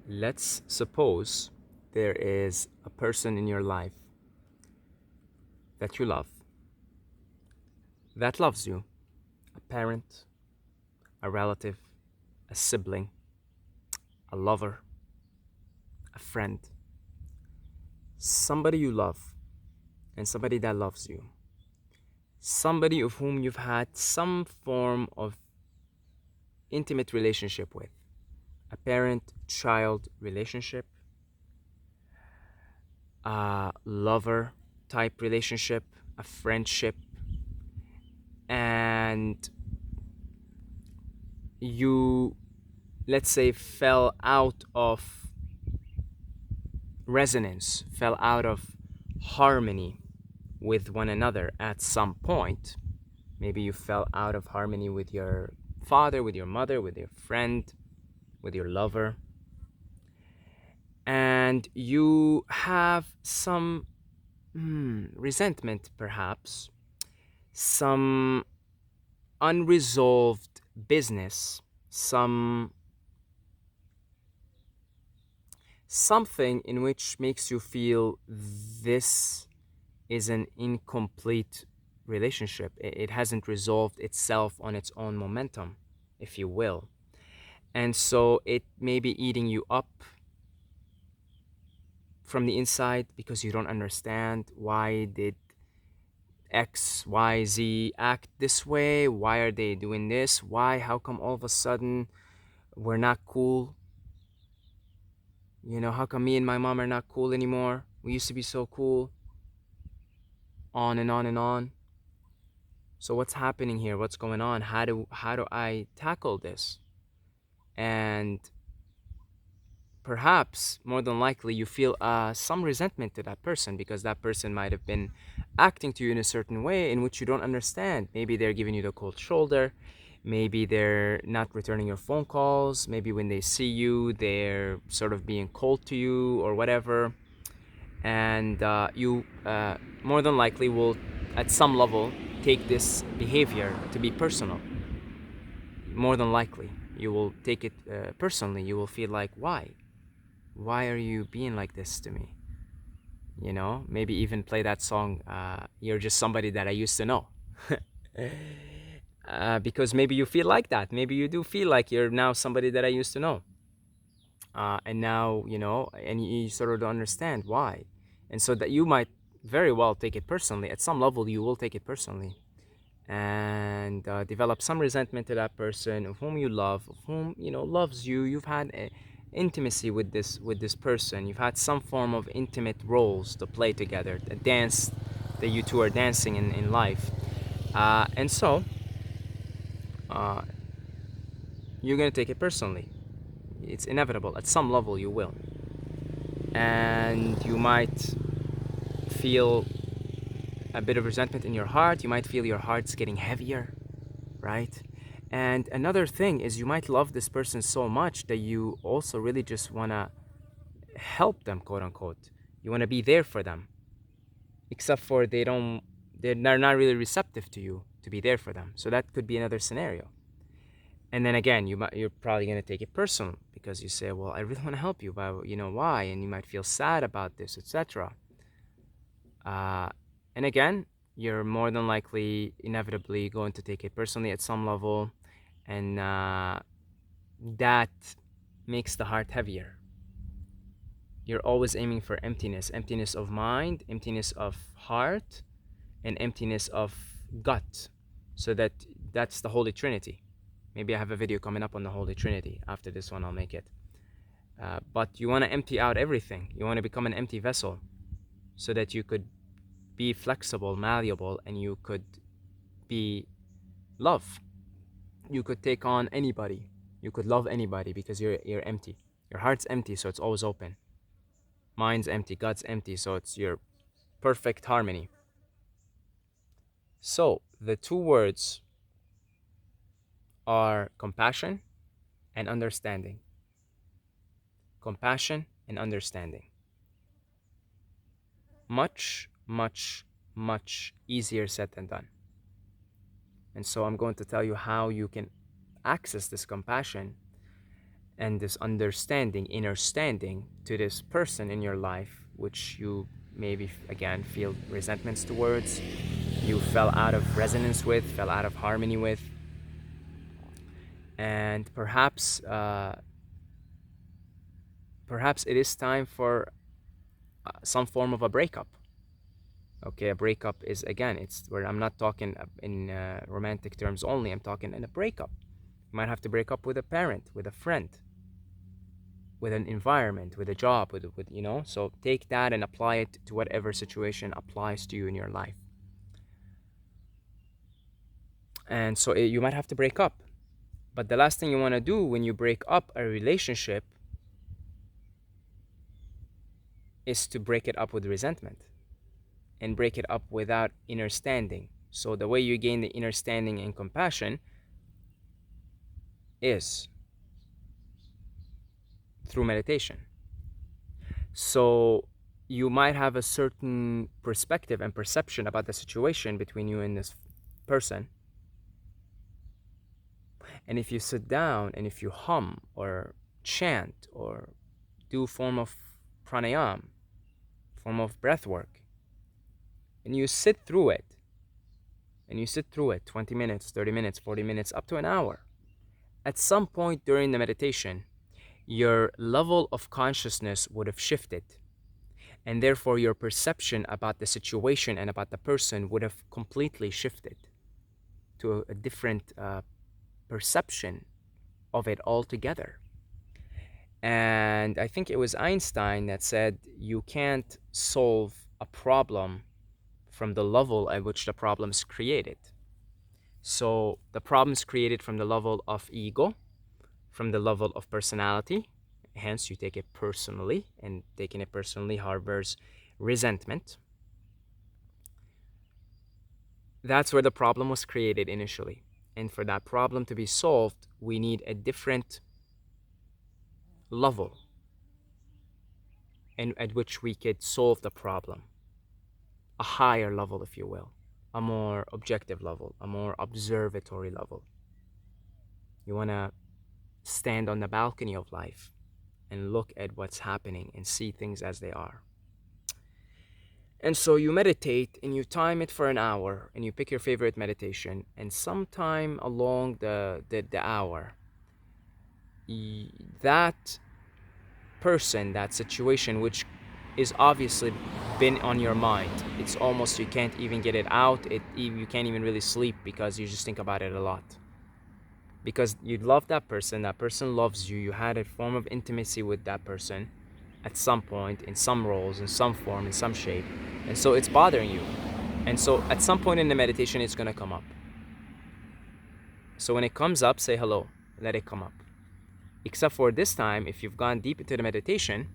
Let's suppose there is a person in your life that you love, that loves you, a parent, a relative, a sibling, a lover, a friend, somebody you love, and somebody that loves you, somebody of whom you've had some form of intimate relationship with, a parent-child relationship, a lover type relationship, a friendship, and you, let's say, fell out of resonance, fell out of harmony with one another at some point. Maybe you fell out of harmony with your father, with your mother, with your friend, with your lover, and you have some resentment, perhaps, some unresolved business, something in which makes you feel this is an incomplete relationship. It hasn't resolved itself on its own momentum, if you will. And so it may be eating you up from the inside because you don't understand why did X, Y, Z act this way? Why are they doing this? Why? How come all of a sudden we're not cool? You know, how come me and my mom are not cool anymore? We used to be so cool. On and on and on. So what's happening here? What's going on? How do I tackle this? And perhaps more than likely you feel some resentment to that person because that person might have been acting to you in a certain way in which you don't understand. Maybe they're giving you the cold shoulder. Maybe they're not returning your phone calls. Maybe when they see you, they're sort of being cold to you or whatever. And you more than likely will, at some level, take this behavior to be personal. More than likely, you will take it personally. You will feel like, why? Why are you being like this to me? You know, maybe even play that song, You're Just Somebody That I Used to Know. Because maybe you feel like that. Maybe you do feel like you're now somebody that I used to know. And now, you know, and you sort of don't understand why. And so that you might very well take it personally. At some level, you will take it personally and develop some resentment to that person of whom you love, of whom, you know, loves you. You've had intimacy with this person. You've had some form of intimate roles to play together, a dance that you two are dancing in life. And so uh, you're going to take it personally. It's inevitable. At some level, you will. And you might feel a bit of resentment in your heart. You might feel your heart's getting heavier, right? And another thing is you might love this person so much that you also really just want to help them, quote unquote. You want to be there for them, except for they're not really receptive to you to be there for them. So that could be another scenario. And then again, you're probably going to take it personal because you say, well, I really want to help you, but you know why? And you might feel sad about this, etc. Uh, and again, you're more than likely, inevitably going to take it personally at some level, and that makes the heart heavier. You're always aiming for emptiness, emptiness of mind, emptiness of heart, and emptiness of gut. So that's the Holy Trinity. Maybe I have a video coming up on the Holy Trinity. After this one, I'll make it. But you want to empty out everything. You want to become an empty vessel so that you could be flexible, malleable, and you could be love. You could take on anybody. You could love anybody because you're empty. Your heart's empty, so it's always open. Mind's empty, God's empty, so it's your perfect harmony. So the two words are compassion and understanding. Compassion and understanding. Much, much, much easier said than done. And so I'm going to tell you how you can access this compassion and this understanding, inner standing to this person in your life, which you maybe again feel resentments towards, you fell out of resonance with, fell out of harmony with, and perhaps it is time for some form of a breakup. Okay, a breakup is, again, it's where I'm not talking in romantic terms only. I'm talking in a breakup. You might have to break up with a parent, with a friend, with an environment, with a job, with you know. So take that and apply it to whatever situation applies to you in your life. And so you might have to break up. But the last thing you want to do when you break up a relationship is to break it up with resentment and break it up without inner standing. So the way you gain the inner standing and compassion is through meditation. So you might have a certain perspective and perception about the situation between you and this person. And if you sit down and if you hum or chant or do form of pranayam, form of breath work, and you sit through it, 20 minutes, 30 minutes, 40 minutes, up to an hour, at some point during the meditation, your level of consciousness would have shifted. And therefore, your perception about the situation and about the person would have completely shifted to a different perception of it altogether. And I think it was Einstein that said you can't solve a problem from the level at which the problem is created. So the problem is created from the level of ego, from the level of personality. Hence, you take it personally, and taking it personally harbors resentment. That's where the problem was created initially. And for that problem to be solved, we need a different level and at which we could solve the problem. A higher level, if you will, a more objective level, a more observatory level. You want to stand on the balcony of life and look at what's happening and see things as they are. And so you meditate and you time it for an hour and you pick your favorite meditation, and sometime along the hour, that person, that situation, which is obviously been on your mind, it's almost you can't even get it out, you can't even really sleep because you just think about it a lot. Because you love that person loves you, you had a form of intimacy with that person at some point, in some roles, in some form, in some shape, and so it's bothering you. And so at some point in the meditation, it's going to come up. So when it comes up, say hello, let it come up. Except for this time, if you've gone deep into the meditation,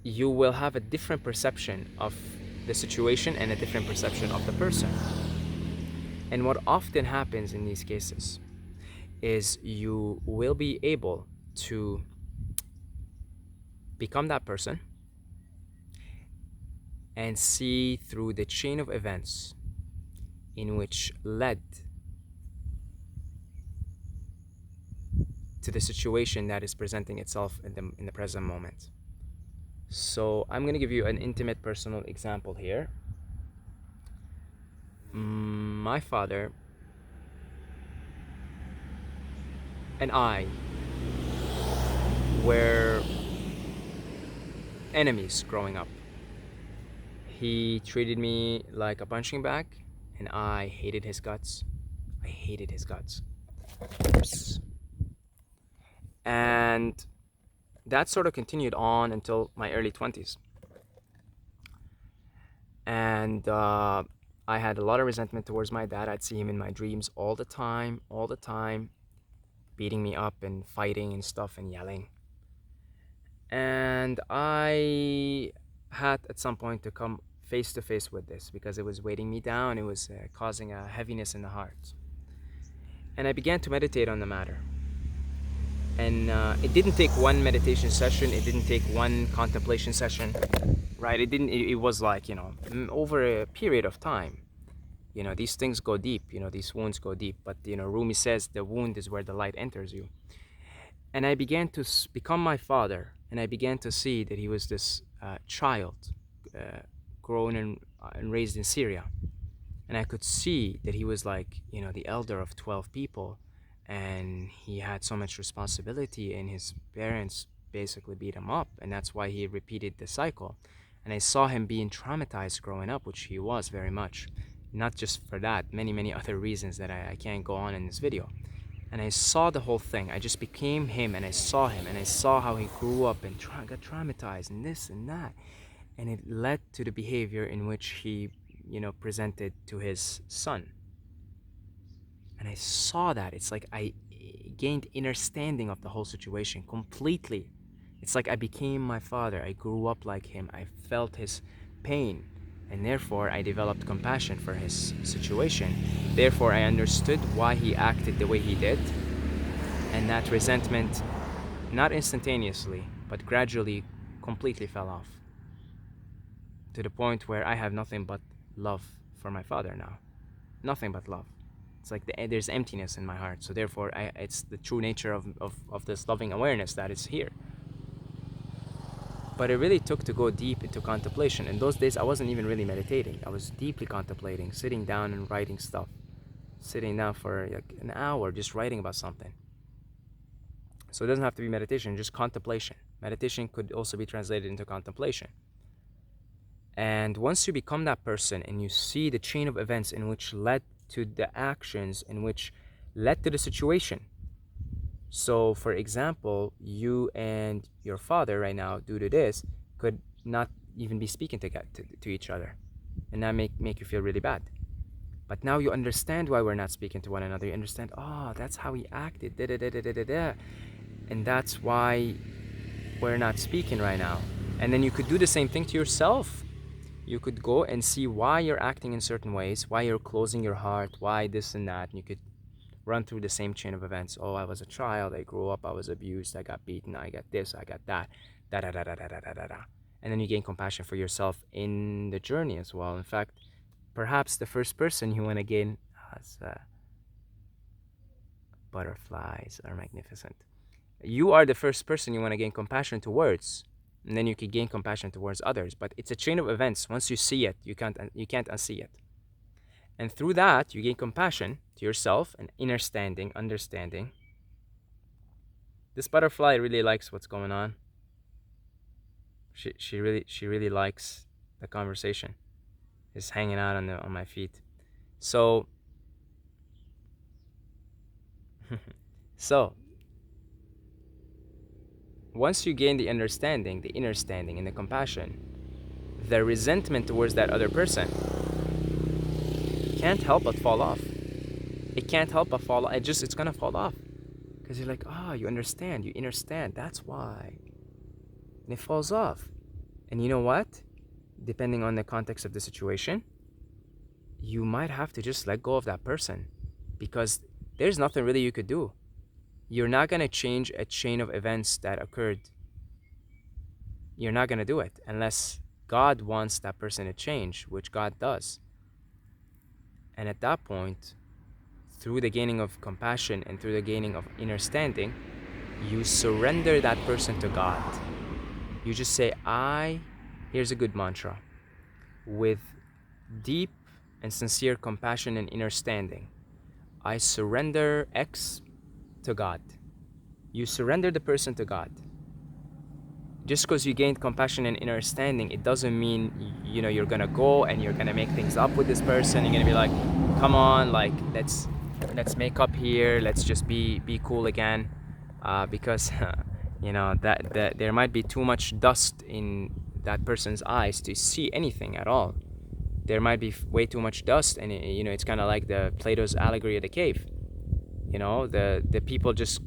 you will have a different perception of the situation and a different perception of the person. And what often happens in these cases is you will be able to become that person and see through the chain of events in which led to the situation that is presenting itself in the present moment. So I'm going to give you an intimate personal example here. My father and I were enemies growing up. He treated me like a punching bag, and I hated his guts. I hated his guts. And that sort of continued on until my early 20s. And I had a lot of resentment towards my dad. I'd see him in my dreams all the time, beating me up and fighting and stuff and yelling. And I had at some point to come face to face with this because it was weighting me down. It was causing a heaviness in the heart. And I began to meditate on the matter. And it didn't take one meditation session. It didn't take one contemplation session, right? It was like, over a period of time. These things go deep, these wounds go deep. But, Rumi says the wound is where the light enters you. And I began to become my father, and I began to see that he was this child, uh, grown and raised in Syria. And I could see that he was like, the elder of 12 people, and he had so much responsibility, and his parents basically beat him up, and that's why he repeated the cycle. And I saw him being traumatized growing up, which he was very much. Not just for that, many, many other reasons that I can't go on in this video. And I saw the whole thing. I just became him, and I saw him, and I saw how he grew up and got traumatized and this and that. And it led to the behavior in which he, presented to his son. And I saw that. It's like I gained understanding of the whole situation completely. It's like I became my father. I grew up like him. I felt his pain. And therefore, I developed compassion for his situation. Therefore, I understood why he acted the way he did. And that resentment, not instantaneously, but gradually, completely fell off. To the point where I have nothing but love for my father now. Nothing but love. It's like there's emptiness in my heart. So therefore, it's the true nature of this loving awareness that is here. But it really took to go deep into contemplation. In those days, I wasn't even really meditating. I was deeply contemplating, sitting down and writing stuff. Sitting down for like an hour just writing about something. So it doesn't have to be meditation, just contemplation. Meditation could also be translated into contemplation. And once you become that person and you see the chain of events in which led to the actions in which led to the situation. So, for example, you and your father right now, due to this, could not even be speaking to each other. And that make you feel really bad. But now you understand why we're not speaking to one another. You understand, that's how he acted. Da, da, da, da, da, da. And that's why we're not speaking right now. And then you could do the same thing to yourself. You could go and see why you're acting in certain ways, why you're closing your heart, why this and that. And you could run through the same chain of events. Oh, I was a child, I grew up, I was abused, I got beaten, I got this, I got that, da da da da da da da da. And then you gain compassion for yourself in the journey as well. In fact, perhaps the first person you want to gain as butterflies are magnificent. You are the first person you want to gain compassion towards, and then you can gain compassion towards others. But it's a chain of events. Once you see it, you can't unsee it. And through that, you gain compassion to yourself and understanding. This butterfly really likes what's going on. She really likes the conversation. It's hanging out on my feet. So once you gain the understanding, the inner standing, and the compassion, the resentment towards that other person can't help but fall off. It can't help but fall off. It's gonna fall off. Because you're like, you understand, you understand, that's why. And it falls off. And you know what? Depending on the context of the situation, you might have to just let go of that person. Because there's nothing really you could do. You're not gonna change a chain of events that occurred. You're not gonna do it unless God wants that person to change, which God does. And at that point, through the gaining of compassion and through the gaining of understanding, you surrender that person to God. You just say, here's a good mantra. With deep and sincere compassion and understanding, I surrender X to God. You surrender the person to God. Just because you gained compassion and understanding, it doesn't mean you're gonna go and you're gonna make things up with this person. You're gonna be like, come on, like let's make up here. Let's just be cool again, because that there might be too much dust in that person's eyes to see anything at all. There might be way too much dust, and it's kind of like the Plato's allegory of the cave. The people just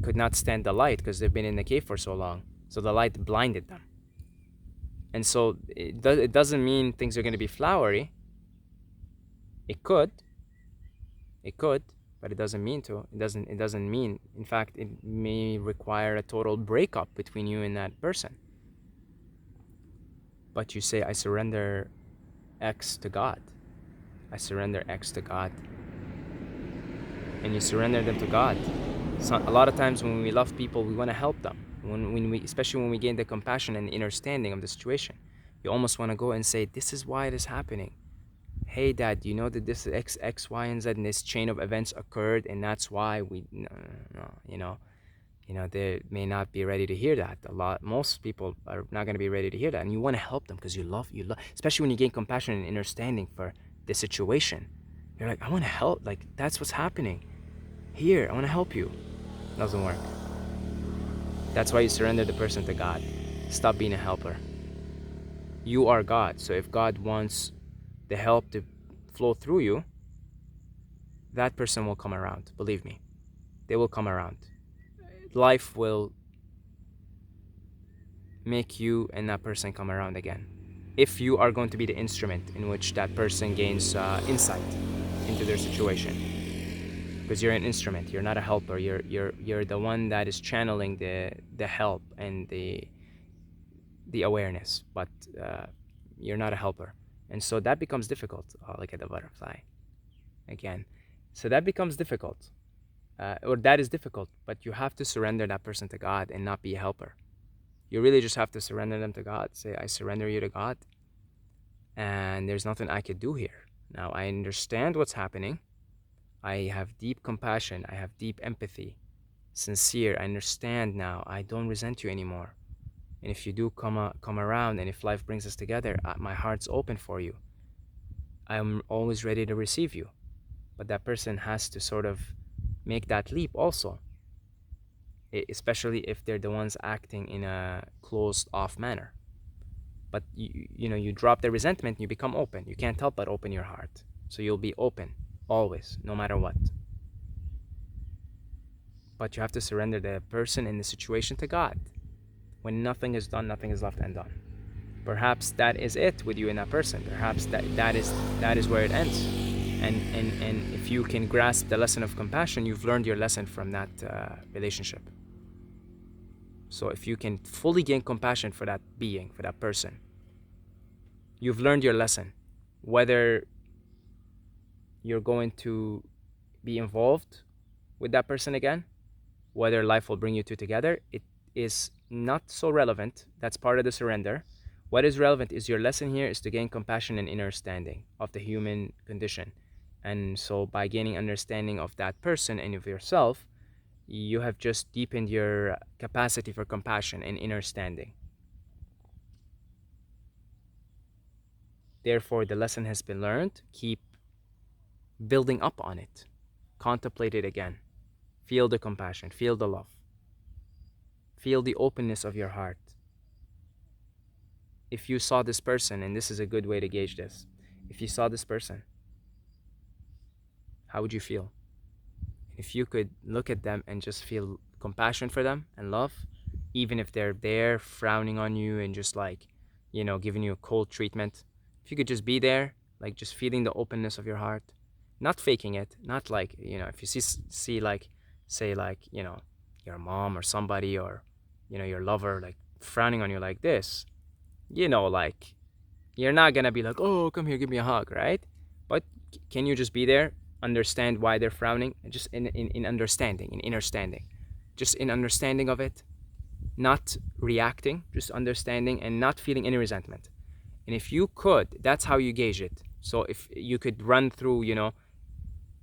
could not stand the light because they've been in the cave for so long. So the light blinded them. And so it doesn't mean things are going to be flowery. It could, but it doesn't mean to. It doesn't mean. In fact, it may require a total breakup between you and that person. But you say, I surrender X to God. I surrender X to God. And you surrender them to God. So a lot of times when we love people, we want to help them. When we, especially when we gain the compassion and understanding of the situation, you almost want to go and say, "This is why it is happening. Hey, Dad, you know that this X, Y, and Z, and this chain of events occurred, and that's why we no, they may not be ready to hear that. Most people are not going to be ready to hear that, and you want to help them because you love, especially when you gain compassion and understanding for the situation. You're like, I want to help. Like, that's what's happening. Here, I want to help you. Doesn't work. That's why you surrender the person to God. Stop being a helper. You are God. So if God wants the help to flow through you, that person will come around. Believe me, they will come around. Life will make you and that person come around again. If you are going to be the instrument in which that person gains insight into their situation, because you're an instrument, you're not a helper. You're the one that is channeling the help and the awareness, but you're not a helper, and so that becomes difficult. Oh, look at the butterfly again. So that becomes difficult, or that is difficult. But you have to surrender that person to God and not be a helper. You really just have to surrender them to God. Say, I surrender you to God, and there's nothing I could do here. Now I understand what's happening. I have deep compassion. I have deep empathy. Sincere. I understand now. I don't resent you anymore. And if you do come around, and if life brings us together, my heart's open for you. I'm always ready to receive you. But that person has to sort of make that leap also, especially if they're the ones acting in a closed off manner. But you drop the resentment and you become open. You can't help but open your heart. So you'll be open always, no matter what. But you have to surrender the person and the situation to God. When nothing is done, nothing is left undone. Perhaps that is it with you and that person. Perhaps that is where it ends. And if you can grasp the lesson of compassion, you've learned your lesson from that relationship. So if you can fully gain compassion for that being, for that person, you've learned your lesson. Whether you're going to be involved with that person again, whether life will bring you two together, it is not so relevant. That's part of the surrender. What is relevant is your lesson here is to gain compassion and understanding of the human condition. And so by gaining understanding of that person and of yourself, you have just deepened your capacity for compassion and understanding. Therefore, the lesson has been learned. Keep building up on it. Contemplate it again. Feel the compassion. Feel the love. Feel the openness of your heart. If you saw this person, and this is a good way to gauge this, if you saw this person, how would you feel? If you could look at them and just feel compassion for them and love, even if they're there frowning on you and just like, giving you a cold treatment, if you could just be there, like just feeling the openness of your heart, not faking it, not like, if you see like, say like, your mom or somebody or, your lover like frowning on you like this, like you're not gonna be like, oh, come here, give me a hug, right? But can you just be there, understand why they're frowning, just in understanding, in understanding, just in understanding of it, not reacting, just understanding and not feeling any resentment. And if you could, that's how you gauge it. So if you could run through,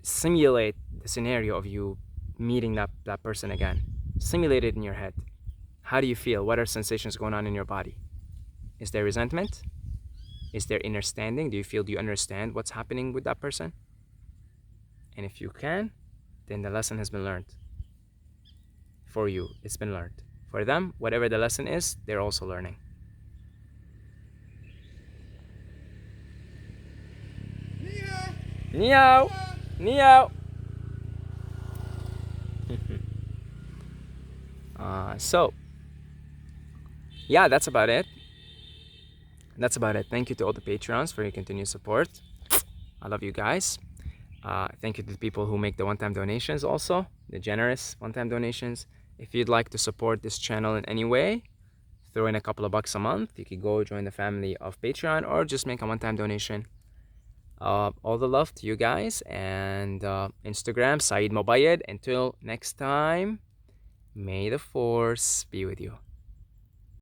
simulate the scenario of you meeting that person again, simulate it in your head. How do you feel? What are sensations going on in your body? Is there resentment? Is there understanding? Do you understand what's happening with that person? And if you can, then the lesson has been learned. For you, it's been learned. For them, whatever the lesson is, they're also learning. Meow! Meow! So, yeah, that's about it. Thank you to all the Patreons for your continued support. I love you guys. Thank you to the people who make the one-time donations also, the generous one-time donations. If you'd like to support this channel in any way, throw in a couple of bucks a month. You could go join the family of Patreon or just make a one-time donation. All the love to you guys, and Instagram, Saeed Mobayed. Until next time, may the force be with you.